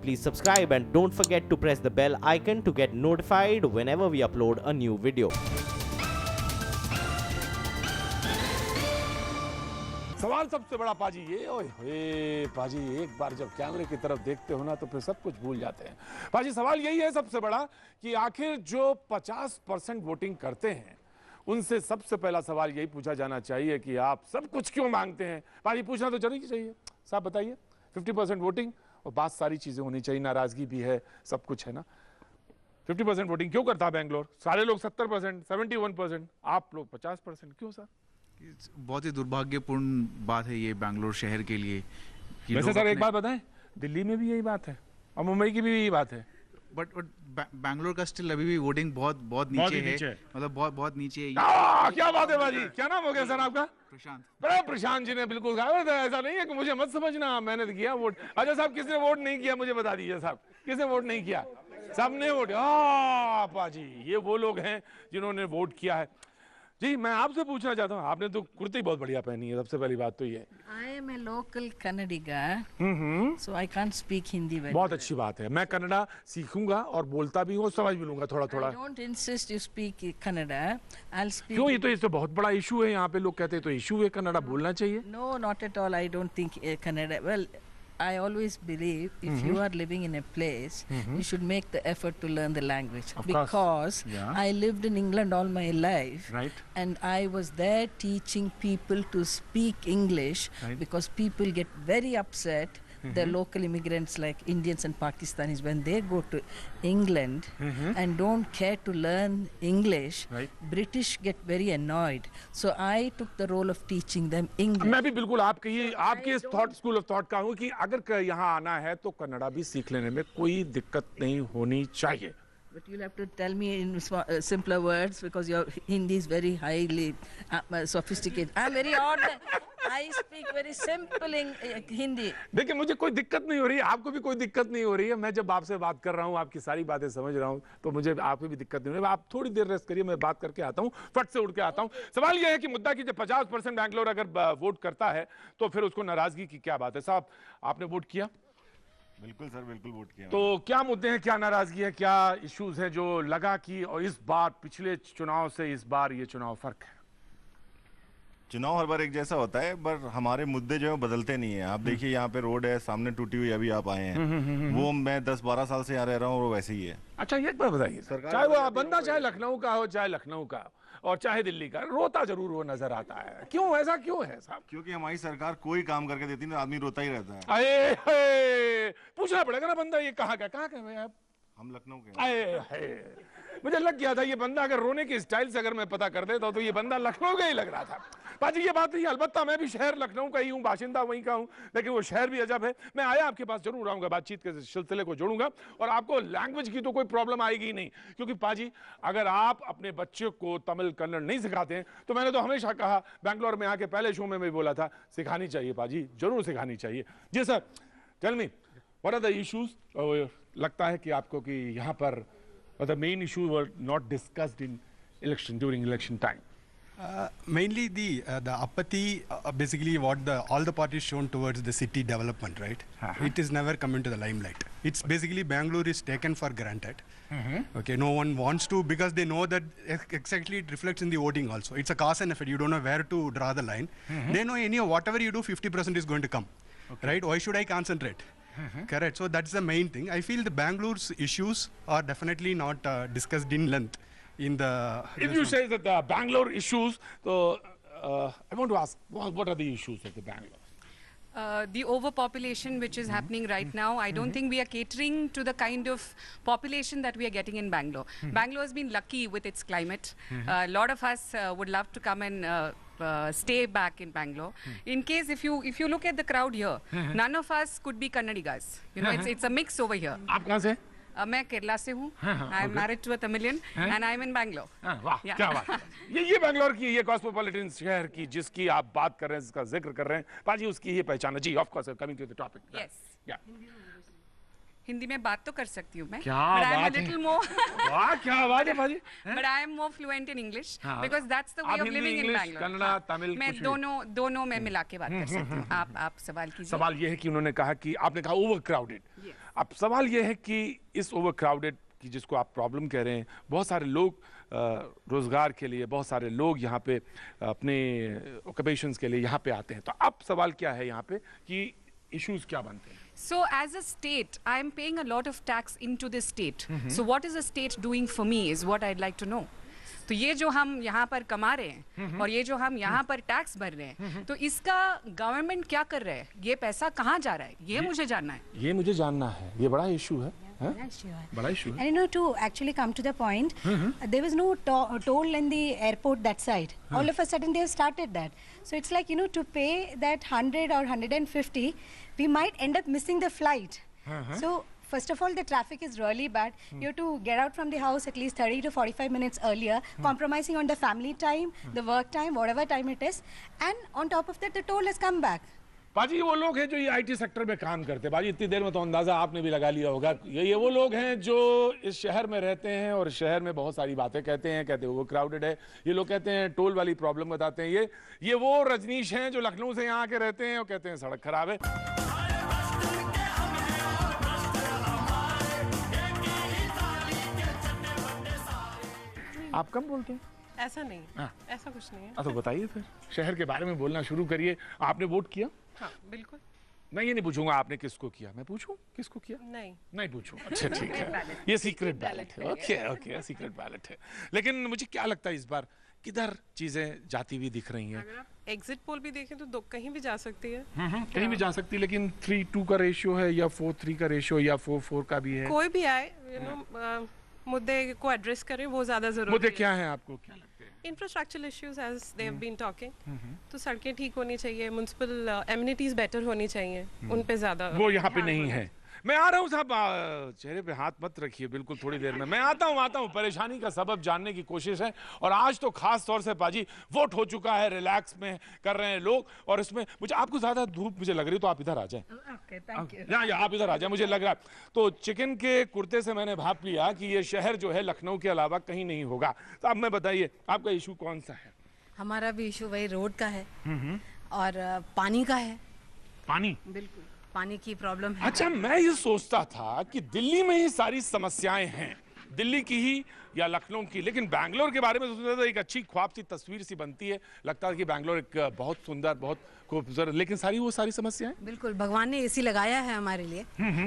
Please subscribe and don't forget to press the bell icon to get notified whenever we upload a new video. सवाल सबसे बड़ा पाजी ये, ओए पाजी एक बार जब कैमरे की तरफ देखते हो ना तो फिर सब कुछ भूल जाते हैं। पाजी सवाल यही है सबसे बड़ा कि आखिर जो 50% वोटिंग करते हैं उनसे सबसे पहला सवाल यही पूछा जाना चाहिए कि आप सब कुछ क्यों मांगते हैं। पाजी पूछना तो जरूरी चाहिए। साहब बताइए, 50% वोटिंग और बात सारी चीजें होनी चाहिए, नाराजगी भी है, सब कुछ है ना। 50% वोटिंग क्यों करता है बैंगलोर? सारे लोग 70%, 71%, आप लोग 50%, क्यों सर? बहुत ही दुर्भाग्यपूर्ण बात है ये बैंगलोर शहर के लिए। वैसे सर एक बात बताएं, दिल्ली में भी यही बात है और मुंबई की भी यही बात है। बट बैंगलोर का स्टिल अभी भी वोटिंग बहुत नीचे है, मतलब बहुत नीचे है। क्या बात है बाजी, क्या नाम हो गया सर आपका? प्रशांत। बड़ा प्रशांत जी ने बिल्कुल कहा था, ऐसा नहीं है कि मुझे मत समझना, मैंने तो किया वोट। अच्छा साहब, किसने वोट नहीं किया मुझे बता दीजिए साहब, किसने वोट नहीं किया? सबने वोट। पाजी ये वो लोग हैं जिन्होंने वोट किया है। जी मैं आपसे पूछना चाहता हूँ, आपने तो कुर्ती बहुत बढ़िया पहनी है, सबसे पहली बात तो ये। I am a local Kannadiga, so I can't speak Hindi very बहुत well. अच्छी बात है, मैं कन्नड़ा सीखूंगा और बोलता भी हूँ, समझ भी लूंगा थोड़ा थोड़ा। I don't insist you speak Kannada. I'll speak. क्यों? ये तो बहुत बड़ा इशू है यहाँ पे, लोग कहते हैं तो इशू है, कन्नड़ा बोलना चाहिए। No, not at all. I don't think Kannada. Well, I always believe if you are living in a place, you should make the effort to learn the language. Of course. Because Yeah. I lived in England all my life. Right. And I was there teaching people to speak English Right. because people get very upset. The local immigrants like Indians and Pakistanis, when they go to England and don't care to learn English, Right. British get very annoyed. So I took the role of teaching them English. मैं भी बिल्कुल आपके इस thought school of thought का हूँ कि अगर यहाँ आना है तो कन्नड़ा भी सीख लेने में कोई दिक्कत नहीं होनी चाहिए। But you'll have to tell me in simpler words because your Hindi is very highly sophisticated. I'm very odd. I speak very simple Hindi. देखिए मुझे कोई दिक्कत नहीं हो रही है, आपको भी कोई दिक्कत नहीं हो रही है। मैं जब आपसे बात कर रहा हूँ, आपकी सारी बातें समझ रहा हूँ, तो मुझे आपको भी दिक्कत नहीं हो रही है। आप थोड़ी देर रेस्ट करिए, मैं बात करके आता हूँ, फट से उड़ के आता हूँ। सवाल यह है कि मुद्दा की जब 50% बैंगलोर अगर वोट करता है तो फिर उसको नाराजगी की क्या बात है? साहब आपने वोट किया? बिल्कुल सर, बिल्कुल वोट किया। तो क्या मुद्दे हैं, क्या नाराजगी है, क्या इश्यूज हैं जो लगा कि और इस बार पिछले चुनाव से इस बार ये चुनाव फर्क है? चुनाव हर बार एक जैसा होता है, पर हमारे मुद्दे जो है बदलते नहीं है। आप देखिए यहाँ पे रोड है सामने टूटी हुई, अभी आप आए हैं, वो मैं 10-12 साल से यहाँ रह रहा हूँ, वो वैसे ही है। अच्छा एक बात बताइए, चाहे वो बंदा चाहे लखनऊ का हो, चाहे लखनऊ का और चाहे दिल्ली का, रोता जरूर वो नजर आता है। क्यों, ऐसा क्यों है साहब? क्योंकि हमारी सरकार कोई काम करके देती नहीं, आदमी रोता ही रहता है। अरे पूछना पड़ेगा ना, बंदा ये कहाँ का भाई आप? हम लखनऊ के हैं। मुझे लग गया था ये बंदा अगर रोने के स्टाइल से अगर मैं पता कर देता तो ये बंदा लखनऊ का ही लग रहा था। बाजी ये बात नहीं, अलबत्ता मैं भी शहर लखनऊ का ही हूँ, बाशिंदा वहीं का हूँ, लेकिन वो शहर भी अजब है। मैं आया आपके पास जरूर आऊंगा, बातचीत के सिलसिले को जोड़ूंगा और आपको लैंग्वेज की तो कोई प्रॉब्लम आएगी ही नहीं, क्योंकि पाजी अगर आप अपने बच्चे को तमिल कन्नड़ नहीं सिखाते हैं तो मैंने तो हमेशा कहा, बैंगलोर में आके पहले शो में भी बोला था, सिखानी चाहिए पाजी, जरूर सिखानी चाहिए। जी sir, tell me what are the issues? लगता है कि आपको कि यहाँ पर the main issue were not discussed in election during election time. Mainly the apathy, basically what all the parties shown towards the city development, right? It is never come into the limelight. It's basically Bangalore is taken for granted. Okay, no one wants to, because they know that exactly it reflects in the voting also. It's a cause and effect. You don't know where to draw the line. They know whatever you do, 50% is going to come, right? Why should I concentrate? Correct. So that's the main thing. I feel the Bangalore's issues are definitely not discussed in length in the. If you say that the Bangalore issues, so I want to ask, what are the issues of the Bangalore? The overpopulation which is happening right now, I don't think we are catering to the kind of population that we are getting in Bangalore. Bangalore has been lucky with its climate. A lot of us would love to come and stay back in Bangalore. In case if you look at the crowd here, none of us could be Kannadigas. You know, it's a mix over here. आप कहाँ से? मैं केरला से हूँ. I am married to a Tamilian and I am in Bangalore. वाह क्या बात है। ये बैंगलोर की ये कॉस्मोपॉलिटन शहर की जिसकी आप बात कर रहे हैं, जिसका जिक्र कर रहे हैं, पाजी उसकी ये पहचान है। जी of course, coming to the topic. Yes. Hindi में बात तो कर सकती हूँ मैं, क्या but I am a बात है। little more वाह क्या आवाज है पाजी। but I am more fluent in English हाँ। because that's the way आप of Hindi, living in English, Bangalore. Kannada, Tamil मैं कुछ भी? दोनों में मिला के बात कर सकती हूँ। आप सवाल कीजिए। सवाल ये है कि उन्होंने कहा कि आपने कहा ओवर क्राउडेड। अब सवाल यह है कि इस ओवर क्राउडेड की जिसको आप प्रॉब्लम कह रहे हैं, बहुत सारे लोग रोजगार के लिए, बहुत सारे लोग यहाँ पे अपने ऑक्यूपेशंस के लिए यहाँ पे आते हैं। तो अब सवाल क्या है यहाँ पे कि इश्यूज क्या बनते हैं? So as a state, I am paying a lot of tax into the state. So what is the state doing for me is what I'd like to know. तो ये जो हम यहाँ पर कमा रहे हैं और ये जो हम यहाँ पर टैक्स भर रहे हैं, तो इसका गवर्नमेंट क्या कर रहा है? ये पैसा कहाँ जा रहा है? ये मुझे जानना है। ये मुझे जानना है। ये बड़ा इशू है। बड़ा इशू है। And you know, to actually come to the point, there was no toll in the airport that side. All of a sudden, they have started that. So it's like, you know, to pay that 100 or 150, we might end up missing the flight. So first of all, the traffic is really bad. You have to get out from the house at least 30 to 45 minutes earlier, compromising on the family time, the work time, whatever time it is. And on top of that, the toll has come back. बाजी ये वो लोग हैं जो ये IT sector में काम करते हैं। बाजी इतनी देर में तो अंदाजा आपने भी लगा लिया होगा। ये वो लोग हैं जो इस शहर में रहते हैं और शहर में बहुत सारी बातें कहते हैं वो क्राउडेड है। ये लोग कहते हैं टोल वाली प्रॉब्लम बताते हैं। ये वो रजनीश हैं जो लखनऊ से यहाँ आके रहते हैं और कहते हैं सड़क खराब है। आप कम बोलते हैं? ऐसा नहीं, ऐसा कुछ नहीं है। तो बताइए फिर, शहर के बारे में बोलना शुरू करिए। आपने वोट किया? हाँ, बिल्कुल। मैं ये नहीं पूछूंगा आपने किसको किया, मैं पूछूं किसको किया? नहीं पूछूं। अच्छा ठीक है, ये सीक्रेट बैलेट है। ओके सीक्रेट बैलेट है। लेकिन मुझे क्या लगता है इस बार किधर चीजें जाती हुई दिख रही हैं? अगर आप एग्जिट पोल भी देखें तो कहीं भी जा सकती है। कहीं भी जा सकती है, लेकिन 3-2 का रेशियो है या 4-3 का रेशियो या 4-4 का भी है। कोई भी आए, मुद्दे को एड्रेस करें, वो ज्यादा जरूरी है। मुद्दे क्या हैं आपको क्या लगता है? Infrastructural issues as they have been talking, तो सड़कें ठीक होनी चाहिए, म्युनिसिपल एमिनिटीज बेटर होनी चाहिए, उन पे ज्यादा वो यहाँ पे नहीं है। मैं आ रहा हूँ साहब, चेहरे पे हाथ मत रखिए, बिल्कुल थोड़ी देर में मैं आता हूँ। परेशानी का सबब जानने की कोशिश है और आज तो खास तौर से पाजी वोट हो चुका है, रिलैक्स में कर रहे हैं लोग और इसमें मुझे आपको ज्यादा धूप मुझे लग रही है तो आप इधर आ जाएं। या आप इधर आ जाएं, मुझे लग रहा है। तो चिकन के कुर्ते से मैंने भाप लिया कि ये शहर जो है लखनऊ के अलावा कहीं नहीं होगा। तो अब मैं बताइए आपका इशू कौन सा है? हमारा भी इशू वही रोड का है और पानी का है। पानी? बिल्कुल, पानी की प्रॉब्लम है। अच्छा, मैं ये सोचता था कि दिल्ली में ही सारी समस्याएं हैं, दिल्ली की ही या लखनऊ की, लेकिन बैंगलोर के बारे में सोचता था एक अच्छी ख्वाब सी तस्वीर सी बनती है, लगता है कि बैंगलोर एक बहुत सुंदर बहुत खूबसूरत, लेकिन वो सारी समस्याएं। बिल्कुल, भगवान ने एसी लगाया है हमारे लिए,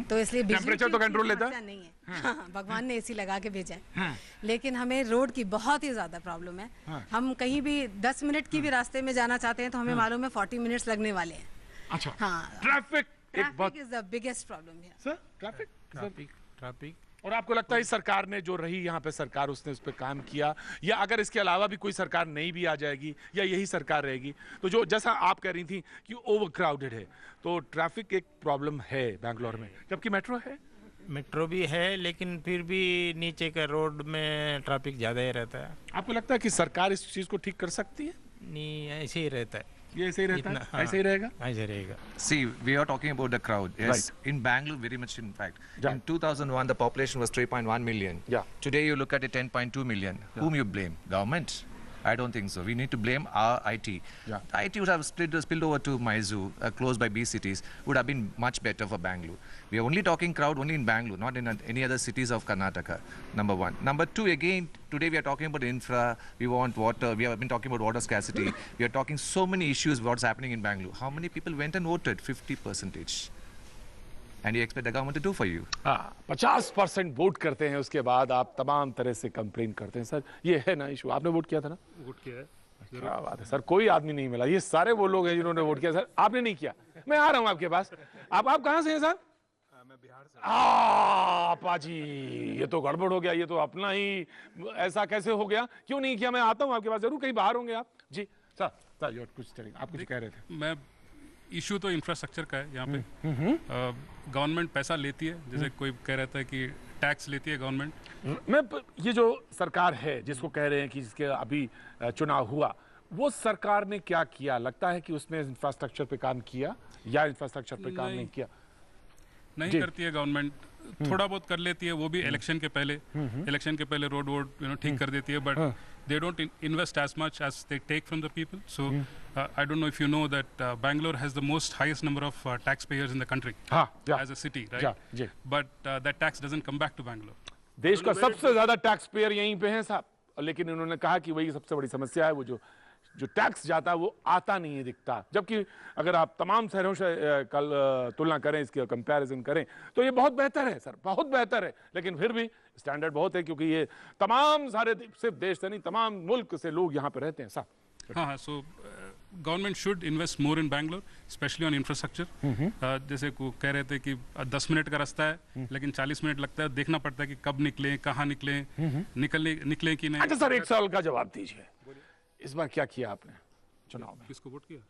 तो इसलिए टेम्परेचर तो कंट्रोल लेता है नहीं है। हाँ, भगवान ने एसी लगा के भेजा है। लेकिन हमें रोड की बहुत ही ज्यादा प्रॉब्लम है। हम कहीं भी 10 मिनट की भी रास्ते में जाना चाहते हैं तो हमें मालूम है 40 मिनट्स लगने वाले हैं। अच्छा, हाँ, traffic is the biggest problem है सर। ट्रैफिक और आपको लगता है इस सरकार ने जो रही यहाँ पे सरकार उसने उस पर काम किया, या अगर इसके अलावा भी कोई सरकार नई भी आ जाएगी या यही सरकार रहेगी तो जो जैसा आप कह रही थी कि ओवर क्राउडेड है, तो ट्रैफिक एक प्रॉब्लम है बैंगलोर में, जबकि मेट्रो है। मेट्रो भी है लेकिन फिर भी नीचे का रोड में ट्रैफिक ज़्यादा ही रहता है। आपको लगता है कि सरकार इस चीज़ को ठीक कर सकती है? नहीं, ऐसे ही रहता है। ये ऐसे ही रहता है? हाँ, ऐसे ही रहेगा? ऐसे रहेगा। See, we are talking about the crowd. Yes, Right. in Bangalore, very much in fact. Yeah. In 2001, the population was 3.1 million. Yeah. Today, you look at it 10.2 million. Whom you blame? Government? I don't think so. We need to blame our IT. Yeah. The IT would have spilled over to Mysore, close by B cities, would have been much better for Bangalore. We are only talking crowd only in Bangalore, not in any other cities of Karnataka. Number one. Number two, again, today we are talking about infra. We want water. We have been talking about water scarcity. We are talking so many issues. What's happening in Bangalore? How many people went and voted? 50%. And you expect the government to do for you? हाँ, 50% vote करते हैं, उसके बाद आप तमाम तरह से complain करते हैं। सर ये है ना इशू, आपने वोट किया था ना? वोट किया है। क्या बात है सर, कोई आदमी नहीं मिला, ये सारे वो लोग हैं जिन्होंने वोट किया। सर आपने नहीं किया, मैं आ रहा हूँ आपके पास। आप कहाँ से हैं सर? मैं बिहार से। पाजी ये तो गड़बड़ हो गया, ये तो अपना ही ऐसा कैसे हो गया? क्यों नहीं किया? मैं आता हूँ आपके पास, जरूर कहीं बाहर होंगे आप। जी सर कुछ चलेगा, आप कुछ कह रहे थे? मैं इशू तो इंफ्रास्ट्रक्चर का है यहाँ पे। गवर्नमेंट पैसा लेती है, जैसे कोई कह रहा था कि टैक्स लेती है गवर्नमेंट। मैं ये जो सरकार है जिसको कह रहे हैं कि जिसके अभी चुनाव हुआ, वो सरकार ने क्या किया? लगता है कि उसने इंफ्रास्ट्रक्चर पे काम किया या इंफ्रास्ट्रक्चर पे काम नहीं किया? नहीं करती है गवर्नमेंट। थोड़ा बहुत कर लेती है, वो भी इलेक्शन के पहले रोड वोड ठीक कर देती है, but they don't invest as much as they take from the people. So I don't know if you know that Bangalore has the highest number of taxpayers in the country as a city, right? But that tax doesn't come back to Bangalore. देश का सबसे ज्यादा tax payer यहीं पे हैं साहब, लेकिन इन्होंने कहा कि वही सबसे बड़ी समस्या है, वो जो टैक्स जाता है वो आता नहीं है, दिखता। जबकि अगर आप तमाम शहरों से कल तुलना करें, इसकी कंपैरिजन करें, तो ये बहुत बेहतर है सर, बहुत बेहतर है। लेकिन फिर भी स्टैंडर्ड बहुत है, क्योंकि ये तमाम सारे सिर्फ देश से नहीं, तमाम मुल्क से लोग यहाँ पे रहते हैं साहब। हाँ, so government should invest more in Bangalore, specially on infrastructure. जैसे को कह रहे थे कि 10 मिनट का रास्ता है, लेकिन 40 मिनट लगता है, देखना पड़ता है कि कब निकले, कहाँ निकले, निकले कि नहीं। अच्छा सर, एक सवाल का जवाब दीजिए, इस बार क्या किया आपने चुनाव में? किसको वोट किया?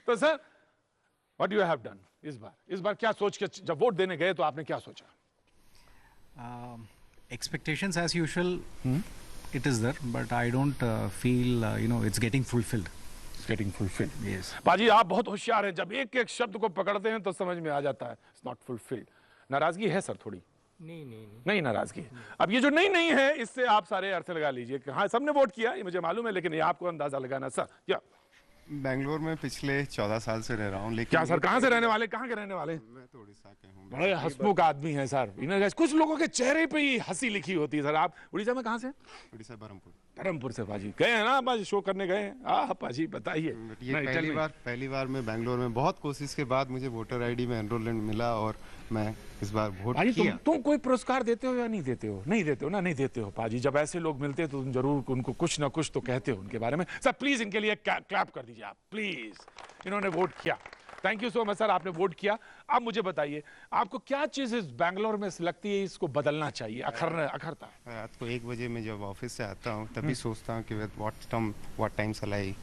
तो sir what you have done इस बार क्या सोच के जब वोट देने गए तो आपने क्या सोचा? Expectations as usual, it is there, but I don't feel it's getting fulfilled. It's getting fulfilled. Yes. पाजी आप बहुत होशियार हैं, जब एक एक शब्द को पकड़ते हैं तो समझ में आ जाता है। It's not fulfilled. नाराजगी है सर थोड़ी? नहीं नाराजगी है। अब ये जो नहीं है, इससे आप सारे अर्थ लगा लीजिए कि हाँ सबने वोट किया, ये मुझे मालूम है, लेकिन ये आपको अंदाजा लगाना सर। क्या बैंगलोर में पिछले 14 साल से रह रहा हूँ, लेकिन क्या सर कहाँ से रहने वाले, कहाँ के रहने वाले? मैं तो उड़ीसा के हूँ। बड़े हंसमुख आदमी हैं सर, कुछ लोगों के चेहरे पे ही हंसी लिखी होती है सर। आप उड़ीसा में कहाँ से? उड़ीसा बरमपुर से। पाजी गए हैं ना, पाजी शो करने गए हैं? पाजी बताइए। ये पहली बार मैं बैंगलोर में बहुत कोशिश के बाद मुझे वोटर आईडी में एनरोलमेंट मिला और मैं इस बार वोट किया। तुम कोई पुरस्कार देते हो या नहीं देते हो? नहीं देते हो ना? नहीं देते हो पाजी। जब ऐसे लोग मिलते हैं तो तुम जरूर उनको कुछ ना कुछ तो कहते हो उनके बारे में। सर प्लीज इनके लिए क्लैप कर दीजिए आप प्लीज। इन्होंने वोट किया, thank you so much sir, आपने वोट किया। आप मुझे बताइए, आपको क्या चीज इस बैंगलोर में लगती है इसको बदलना चाहिए, अखरता? रात को 1 बजे में जब ऑफिस से आता हूँ तभी सोचता हूँ कि what time shall I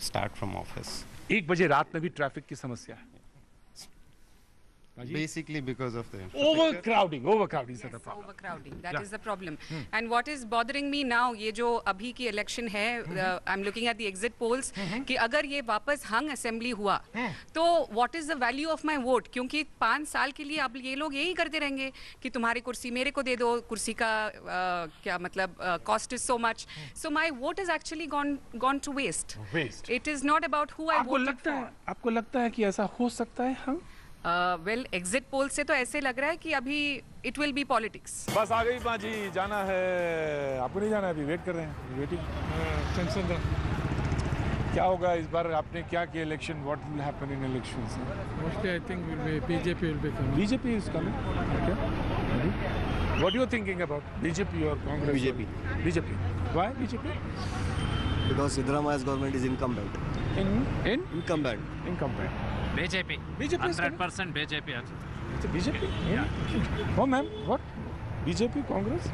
start from office. 1 बजे रात में भी ट्रैफिक की समस्या है? Basically because of the overcrowding is the problem. Overcrowding, that is the problem. And what is bothering me now, ये जो अभी की इलेक्शन है, I'm looking at the exit polls, कि अगर ये वापस हंग असेंबली हुआ तो what is the value of my vote? क्योंकि 5 साल के लिए अब ये लोग यही करते रहेंगे कि तुम्हारी कुर्सी मेरे को दे दो, कुर्सी का क्या मतलब cost is so much, so my vote is actually gone to waste. It is not about who I voted for. आपको लगता है कि ऐसा हो सकता है? हम वेल एग्जिट पोल से तो ऐसे लग रहा है कि अभी इट विल बी पॉलिटिक्स। बस आ गई पाजी, जाना है? आपको नहीं जाना है? अभी वेट कर रहे हैं, वेटिंग। टेंशन क्या होगा इस बार? आपने क्या किया election? What will happen in elections? Mostly I think BJP will be coming. BJP is coming, okay. What you thinking about BJP और Congress? BJP why BJP? Because Siddaramaiah's government is incumbent. Incumbent. BJP 100% BJP. BJP? Oh ma'am, what? BJP, Congress?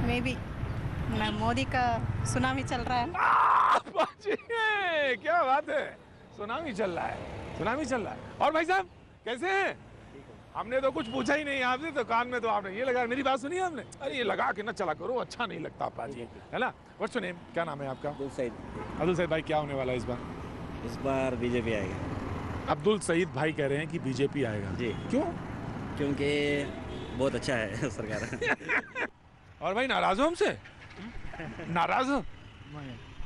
Maybe. Modi का tsunami चल रहा है। क्या बात है, tsunami चल रहा है। और भाई साहब कैसे हैं? हमने तो कुछ पूछा ही नहीं आपसे, तो कान में तो आपने ये लगा। मेरी बात सुनी आपने? अरे ये लगा के ना चला करो, अच्छा नहीं लगता पाजी, है ना? What's your name? क्या नाम है आपका? अब्दुल सईद भाई, क्या होने वाला है इस बार? इस बार बीजेपी आएगा। अब्दुल सईद भाई कह रहे हैं कि बीजेपी आएगा जी। क्यों? क्योंकि बहुत अच्छा है सरकार। और भाई नाराज हो हमसे? नाराज हो?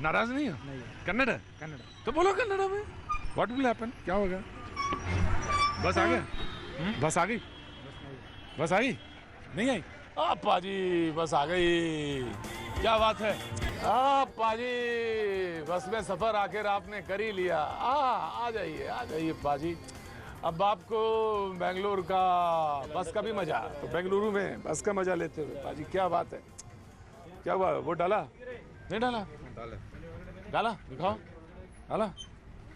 नाराज नहीं हो? कन्नड़ तो बोलो कन्नड़ में। What will happen? क्या होगा? बस आ गया? बस आ गई? नहीं आई? पाजी बस आ गई, क्या बात है? पाजी बस में सफर आखिर आपने कर ही लिया। आ जाइए पाजी। अब आपको बेंगलुरु का बस का भी मजा, तो बेंगलुरु में बस का मजा लेते हुए पाजी, क्या बात है? क्या हुआ, वोट डाला? नहीं डाला? दिखाओ, डाला?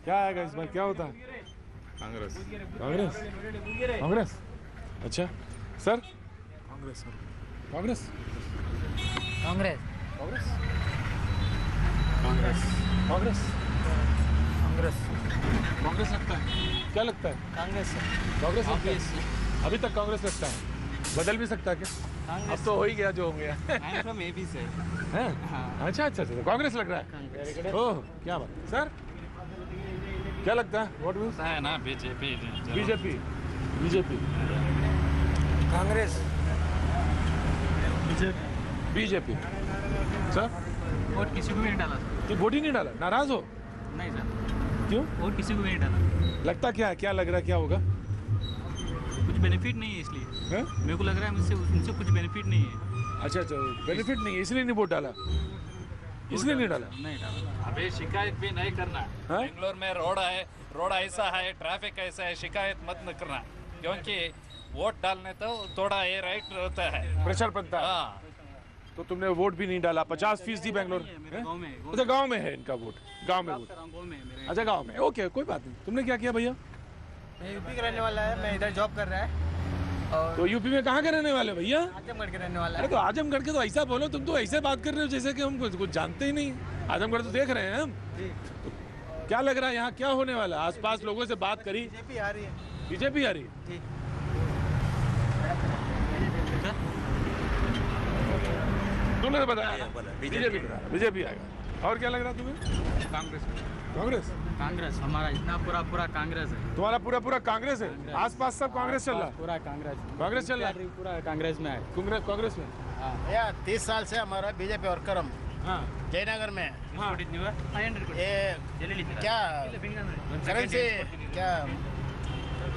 क्या आएगा इस बार, क्या होता है? कांग्रेस। अच्छा सर, कांग्रेस लगता है। क्या लगता है? कांग्रेस लगता है। अभी तक कांग्रेस लगता है, बदल भी सकता है क्या? अब तो हो ही गया जो हो गया। फ्रॉम एबी से। अच्छा, कांग्रेस लग रहा है। ओह क्या बात। सर क्या लगता है? व्हाट विल है ना BJP BJP Congress BJP sir vote किसी को भी नहीं डाला तो वोट ही नहीं डाला, नाराज हो? नहीं सर, क्यों? वोट किसी को भी नहीं डाला। लगता क्या है, क्या लग रहा है, क्या होगा? कुछ बेनिफिट नहीं है इसलिए मेरे को लग रहा है मुझसे उनसे कुछ बेनिफिट नहीं है। अच्छा बेनिफिट नहीं है इसलिए नहीं वोट डाला, इसलिए नहीं डाला। अभी शिकायत भी नहीं करना। बेंगलोर में रोड ऐसा है, ट्रैफिक ऐसा है, शिकायत मत न करना, क्योंकि वोट डालने तो थोड़ा ये राइट होता है, प्रेशर पड़ता है। तो तुमने वोट भी नहीं डाला, 50% बेंगलोर। अच्छा गाँव में है इनका वोट, गाँव में वोट। अच्छा गाँव में, ओके कोई बात नहीं। तुमने क्या किया भैया? मैं यूपी का रहने वाला है, मैं इधर जॉब कर रहा है। और तो यूपी में कहाँ के रहने वाले भैया? आजमगढ़ के रहने वाला है। अरे तो आजमगढ़ के तो ऐसा बोलो, तुम तो ऐसे बात कर रहे हो जैसे कि हम कुछ जानते ही नहीं। आजमगढ़ तो देख रहे हैं हम। तो क्या लग रहा है यहाँ क्या होने वाला? आसपास लोगों से बात करी? बीजेपी आ रही है। बीजेपी आ रही है? तुमने बताया बीजेपी आएगा। और क्या लग रहा है तुम्हें? कांग्रेस हमारा इतना पूरा कांग्रेस है। तुम्हारा पूरा कांग्रेस है? आसपास सब कांग्रेस चल रहा है? पूरा कांग्रेस चल रहा है? पूरा कांग्रेस में है। कांग्रेस में? भैया 30 साल से हमारा बीजेपी वर्कर हम जयनगर में ये क्या करेंसी क्या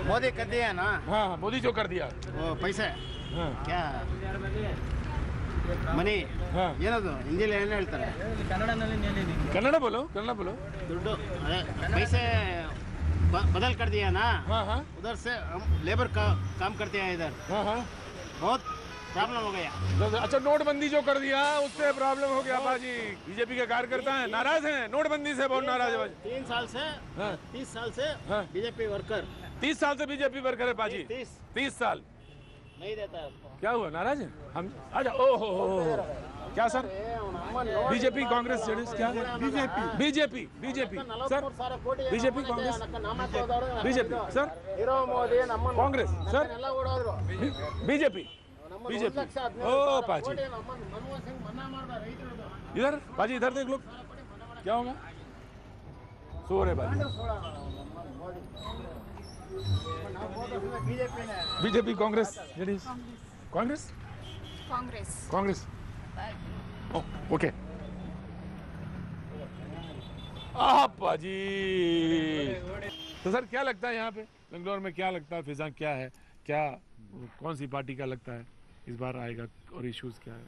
मोदी कर दिया ना? हाँ मोदी जो कर दिया वो पैसे क्या ಮನಿ ಏನದು ಹಿಂದಿಲಿ ಏನು ಹೇಳ್ತಾರೆ? कन्नड़ बोलो ದುಡ್ಡು पैसे बदल कर दिया ना? उधर से हम लेबर का काम करते हैं इधर। बहुत प्रॉब्लम हो गया। अच्छा नोटबंदी जो कर दिया उससे प्रॉब्लम हो गया बाजी। बीजेपी के कार्यकर्ता हैं नाराज हैं नोटबंदी से, बहुत नाराज है बाजी। 30 साल से बीजेपी वर्कर। 30 साल से बीजेपी वर्कर है बाजी। 30 साल नहीं देता है। क्या हुआ, नाराज है हम? अच्छा ओहो क्या सर? बीजेपी कांग्रेस जेडीएस क्या? BJP sir, BJP Congress BJP sir, Congress sir, BJP ओ पाजी इधर बाजी, इधर देख लो क्या होगा। सो रहे बाजी BJP Congress JDS Congress okay. पाजी तो सर क्या लगता है यहाँ पे बेंगलोर में, क्या लगता है फिजा क्या है, क्या कौन सी पार्टी का लगता है इस बार आएगा और इश्यूज क्या है?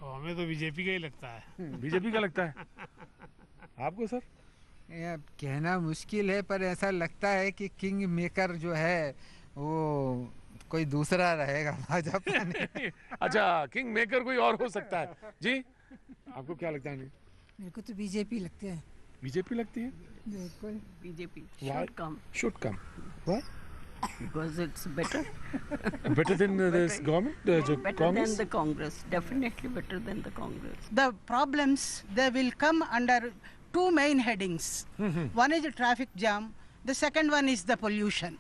हमें तो बीजेपी का ही लगता है। बीजेपी का लगता है आपको सर? कहना मुश्किल है पर ऐसा लगता है कि किंग मेकर जो है वो कोई दूसरा रहेगा भाजपा ने। अच्छा किंग मेकर कोई और हो सकता है जी, आपको क्या लगता है? मेरे को तो बीजेपी लगते हैं। बीजेपी लगती है? बिल्कुल BJP should come why? Because it's better. Better than this government? Better than the Congress. Definitely better than the Congress. The problems they will come under two main headings. One is the traffic jam. The second one is the pollution.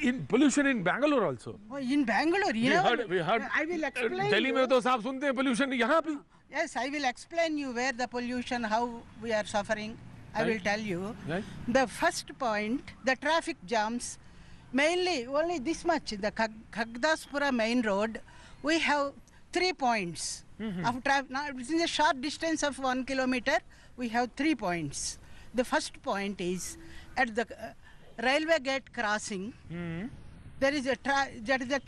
In pollution in Bangalore also. Oh, in Bangalore, you know. We heard. I will explain. Delhi में तो साफ सुनते हैं pollution यहाँ पे. Yes, I will explain you where the pollution, how we are suffering. I will tell you. Right. The first point, the traffic jams. Mainly, only this much. The Khagdaspura main road, we have 3 points of traffic. Now, within a short distance of 1 kilometer, we have 3 points. The first point is at the railway gate crossing. There is a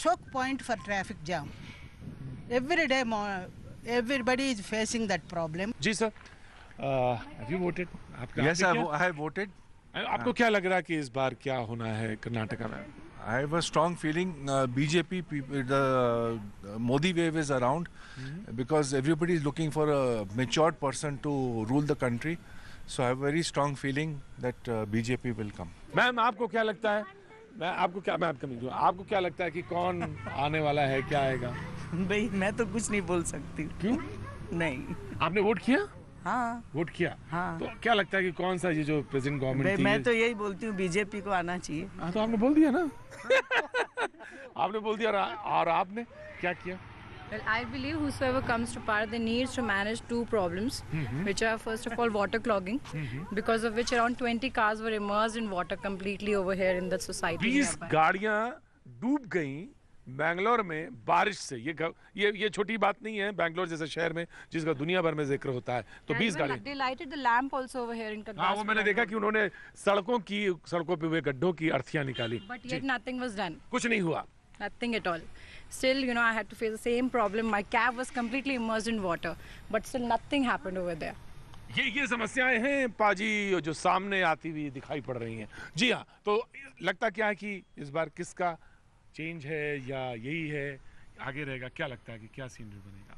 choke point for traffic jam. Every day, everybody is facing that problem. Ji sir, have you voted? Yes, I have voted. आपको क्या लग रहा है कि इस बार क्या होना है कर्नाटका में? I have a strong feeling BJP people, the Modi wave is around because everybody is looking for a matured person to rule the country. So I have a very strong feeling that BJP will come. Ma'am आपको क्या लगता है? आपको क्या लगता है कि कौन आने वाला है, क्या आएगा? भाई मैं तो कुछ नहीं बोल सकती। क्यों? नहीं। आपने वोट किया? हाँ। वोट किया? हाँ। तो क्या लगता है कि कौन सा ये जो प्रेजेंट गवर्नमेंट थी? मैं तो यही बोलती हूँ बीजेपी को आना चाहिए। हाँ तो आपने बोल दिया ना। आपने बोल दिया और आपने क्या किया? Well, I believe whosoever comes to power, they needs to manage two problems, which are first of all water clogging, because of which around 20 cars were immersed in water completely over here in the society. 20 गाड़ियां डूब गईं बैंगलोर में बारिश से। ये छोटी बात नहीं है बैंगलोर जैसे शहर में जिसका दुनिया भर में जिक्र होता है। तो 20 गाड़ियां। They lighted the lamp also over here in Kagdas. हाँ, वो मैंने देखा कि उन्होंने सड़कों पे हुए गड्ढों की अर्थियां निकाली। But yet nothing was done. कुछ नहीं हुआ। Nothing at all. Still, you know, I had to face the same problem. My cab was completely immersed in water, but still nothing happened over there. ये समस्याएं हैं पाजी जो सामने आती हुई दिखाई पड़ रही हैं। जी हाँ, तो लगता क्या है कि इस बार किसका चेंज है या यही है आगे रहेगा? क्या लगता है कि क्या सीनरी बनेगा?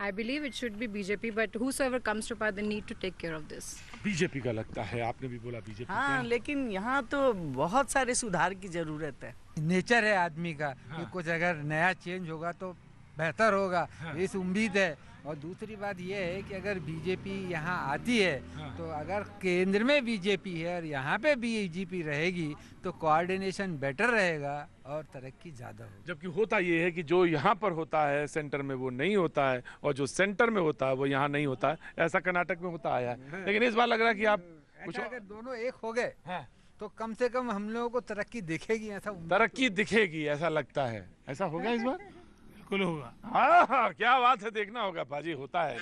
I believe it should be BJP, but whosoever comes to power, they need to take care of this. BJP का लगता है, आपने भी बोला बीजेपी। हाँ, लेकिन यहाँ तो बहुत सारे सुधार की जरूरत है। नेचर है आदमी का कि कुछ अगर नया चेंज होगा तो बेहतर होगा, इस उम्मीद है। और दूसरी बात ये है कि अगर बीजेपी यहाँ आती है तो अगर केंद्र में बीजेपी है और यहाँ पे बीजेपी रहेगी तो कोऑर्डिनेशन बेटर रहेगा और तरक्की ज़्यादा होगी। जबकि होता ये है कि जो यहाँ पर होता है सेंटर में वो नहीं होता है और जो सेंटर में होता है वो यहाँ नहीं होता है। ऐसा कर्नाटक में होता आया है, लेकिन इस बार लग रहा है कि आप कुछ अगर दोनों एक हो गए तो कम से कम हम लोगों को तरक्की दिखेगी। ऐसा तरक्की दिखेगी ऐसा लगता है। ऐसा होगा इस बार? बिल्कुल होगा। हाँ, क्या बात है, देखना होगा पाजी, होता है।